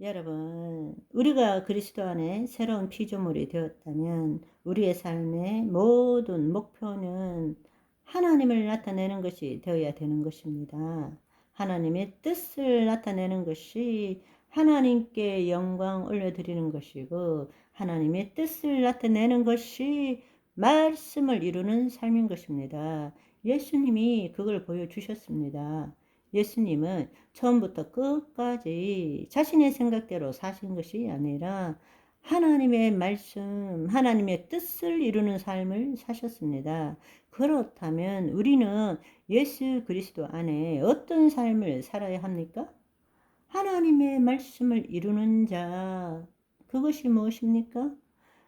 여러분, 우리가 그리스도 안에 새로운 피조물이 되었다면 우리의 삶의 모든 목표는 하나님을 나타내는 것이 되어야 되는 것입니다. 하나님의 뜻을 나타내는 것이 하나님께 영광 올려드리는 것이고, 하나님의 뜻을 나타내는 것이 말씀을 이루는 삶인 것입니다. 예수님이 그걸 보여주셨습니다. 예수님은 처음부터 끝까지 자신의 생각대로 사신 것이 아니라 하나님의 말씀, 하나님의 뜻을 이루는 삶을 사셨습니다. 그렇다면 우리는 예수 그리스도 안에 어떤 삶을 살아야 합니까? 하나님의 말씀을 이루는 자, 그것이 무엇입니까?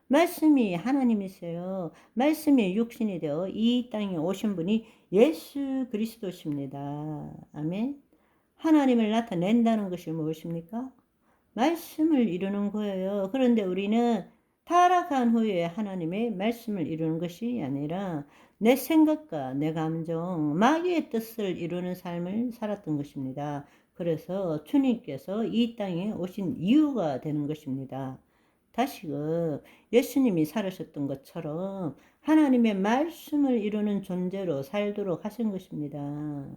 말씀이 하나님이세요. 말씀이 육신이 되어 이 땅에 오신 분이 예수 그리스도십니다. 아멘. 하나님을 나타낸다는 것이 무엇입니까? 말씀을 이루는 거예요. 그런데 우리는 타락한 후에 하나님의 말씀을 이루는 것이 아니라 내 생각과 내 감정, 마귀의 뜻을 이루는 삶을 살았던 것입니다. 그래서 주님께서 이 땅에 오신 이유가 되는 것입니다. 다시금 예수님이 살으셨던 것처럼 하나님의 말씀을 이루는 존재로 살도록 하신 것입니다.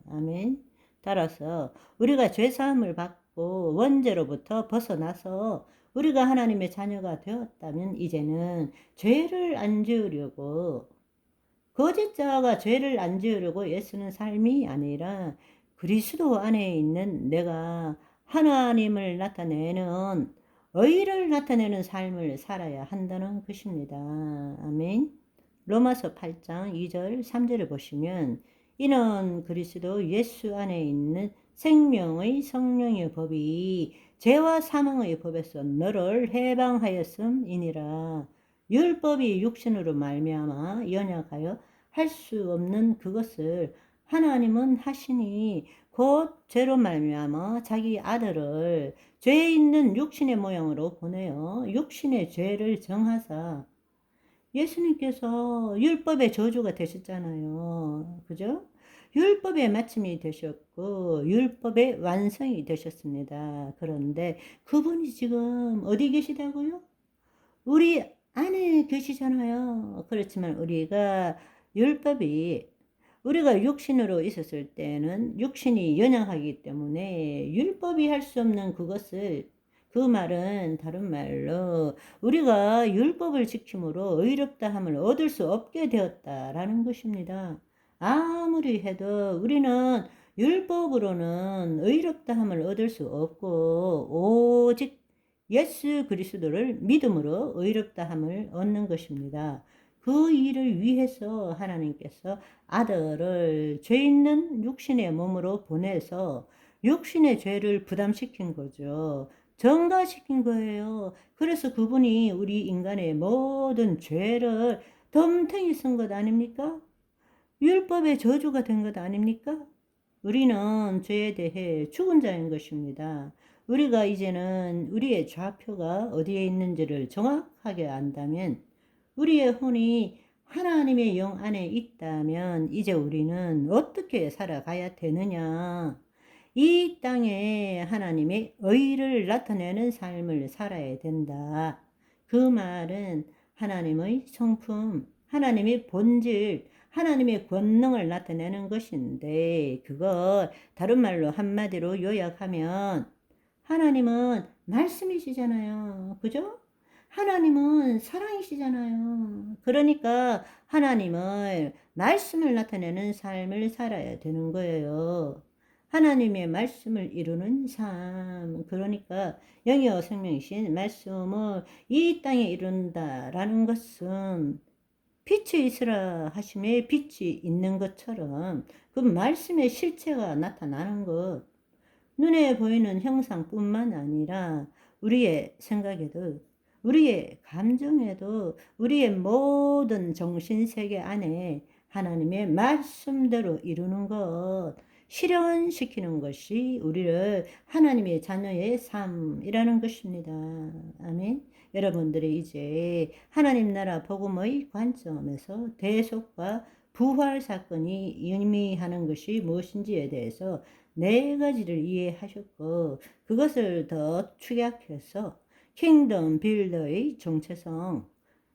아멘. 따라서 우리가 죄사함을 받고 원죄로부터 벗어나서 우리가 하나님의 자녀가 되었다면 이제는 죄를 안 지으려고, 거짓자가 죄를 안 지으려고 애쓰는 삶이 아니라 그리스도 안에 있는 내가 하나님을 나타내는, 의를 나타내는 삶을 살아야 한다는 것입니다. 아멘. 로마서 8장 2절 3절을 보시면, 이는 그리스도 예수 안에 있는 생명의 성령의 법이 죄와 사망의 법에서 너를 해방하였음이니라. 율법이 육신으로 말미암아 연약하여 할 수 없는 그것을 하나님은 하시니 곧 죄로 말미암아 자기 아들을 죄 있는 육신의 모양으로 보내어 육신의 죄를 정하사, 예수님께서 율법의 저주가 되셨잖아요. 그죠? 율법의 마침이 되셨고 율법의 완성이 되셨습니다. 그런데 그분이 지금 어디 계시다고요? 우리 안에 계시잖아요. 그렇지만 우리가 육신으로 있었을 때는 육신이 연약하기 때문에 율법이 할 수 없는 그것을, 그 말은 다른 말로 우리가 율법을 지킴으로 의롭다함을 얻을 수 없게 되었다라는 것입니다. 아무리 해도 우리는 율법으로는 의롭다함을 얻을 수 없고 오직 예수 그리스도를 믿음으로 의롭다함을 얻는 것입니다. 그 일을 위해서 하나님께서 아들을 죄 있는 육신의 몸으로 보내서 육신의 죄를 부담시킨 거죠. 전가시킨 거예요. 그래서 그분이 우리 인간의 모든 죄를 덤탱이 쓴 것 아닙니까? 율법의 저주가 된 것 아닙니까? 우리는 죄에 대해 죽은 자인 것입니다. 우리가 이제는 우리의 좌표가 어디에 있는지를 정확하게 안다면, 우리의 혼이 하나님의 영 안에 있다면 이제 우리는 어떻게 살아가야 되느냐? 이 땅에 하나님의 의를 나타내는 삶을 살아야 된다. 그 말은 하나님의 성품, 하나님의 본질, 하나님의 권능을 나타내는 것인데, 그걸 다른 말로 한마디로 요약하면 하나님은 말씀이시잖아요. 그죠? 하나님은 사랑이시잖아요. 그러니까 하나님을, 말씀을 나타내는 삶을 살아야 되는 거예요. 하나님의 말씀을 이루는 삶, 그러니까 영이요 생명이신 말씀을 이 땅에 이룬다라는 것은 빛이 있으라 하심에 빛이 있는 것처럼 그 말씀의 실체가 나타나는 것, 눈에 보이는 형상뿐만 아니라 우리의 생각에도, 우리의 감정에도, 우리의 모든 정신세계 안에 하나님의 말씀대로 이루는 것, 실현시키는 것이 우리를 하나님의 자녀의 삶이라는 것입니다. 아멘. 여러분들이 이제 하나님 나라 복음의 관점에서 대속과 부활 사건이 의미하는 것이 무엇인지에 대해서 네 가지를 이해하셨고 그것을 더 축약해서 킹덤 빌더의 정체성,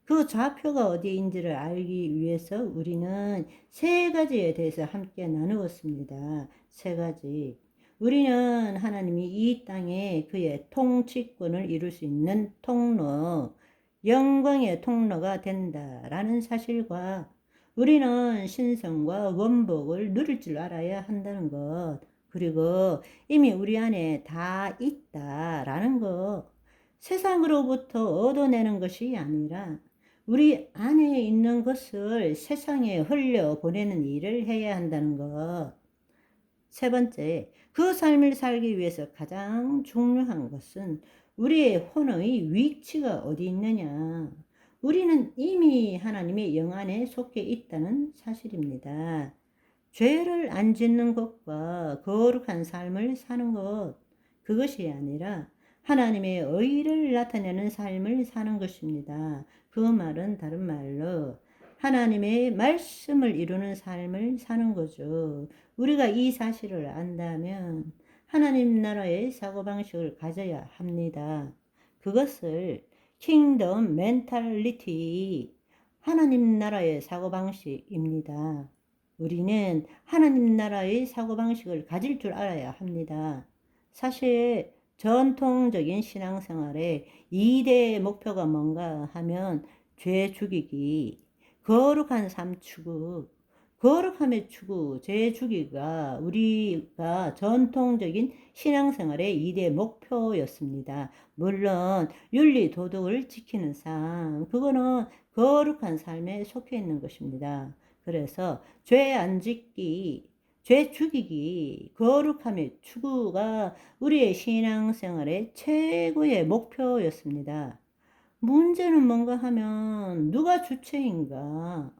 그 좌표가 어디인지를 알기 위해서 우리는 세 가지에 대해서 함께 나누었습니다. 세 가지. 우리는 하나님이 이 땅에 그의 통치권을 이룰 수 있는 통로, 영광의 통로가 된다라는 사실과 우리는 신성과 원복을 누릴 줄 알아야 한다는 것, 그리고 이미 우리 안에 다 있다라는 것, 세상으로부터 얻어내는 것이 아니라 우리 안에 있는 것을 세상에 흘려보내는 일을 해야 한다는 것. 세 번째, 그 삶을 살기 위해서 가장 중요한 것은 우리의 혼의 위치가 어디 있느냐. 우리는 이미 하나님의 영 안에 속해 있다는 사실입니다. 죄를 안 짓는 것과 거룩한 삶을 사는 것, 그것이 아니라 하나님의 의를 나타내는 삶을 사는 것입니다. 그 말은 다른 말로 하나님의 말씀을 이루는 삶을 사는 거죠. 우리가 이 사실을 안다면 하나님 나라의 사고방식을 가져야 합니다. 그것을 킹덤 멘탈리티, 하나님 나라의 사고방식입니다. 우리는 하나님 나라의 사고방식을 가질 줄 알아야 합니다. 사실 전통적인 신앙생활의 2대 목표가 뭔가 하면 죄 죽이기, 거룩한 삶 추구, 거룩함의 추구, 죄 죽이기가 우리가 전통적인 신앙생활의 2대 목표였습니다. 물론 윤리 도덕을 지키는 삶, 그거는 거룩한 삶에 속해 있는 것입니다. 그래서 죄 안 짓기, 죄 죽이기, 거룩함의 추구가 우리의 신앙생활의 최고의 목표였습니다. 문제는 뭔가 하면 누가 주체인가?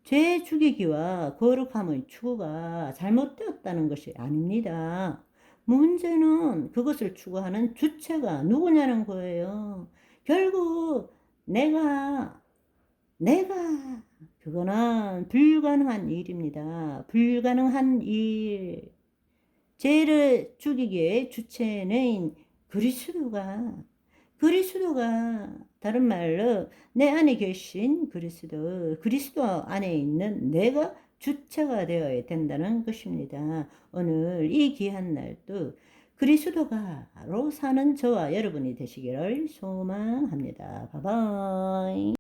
죄 죽이기와 거룩함의 추구가 잘못되었다는 것이 아닙니다. 문제는 그것을 추구하는 주체가 누구냐는 거예요. 결국 내가 그거는 불가능한 일입니다. 불가능한 일. 죄를 죽이기의 주체는 그리스도가 다른 말로 내 안에 계신 그리스도 안에 있는 내가 주체가 되어야 된다는 것입니다. 오늘 이 귀한 날도 그리스도가로 사는 저와 여러분이 되시기를 소망합니다. 바이바이.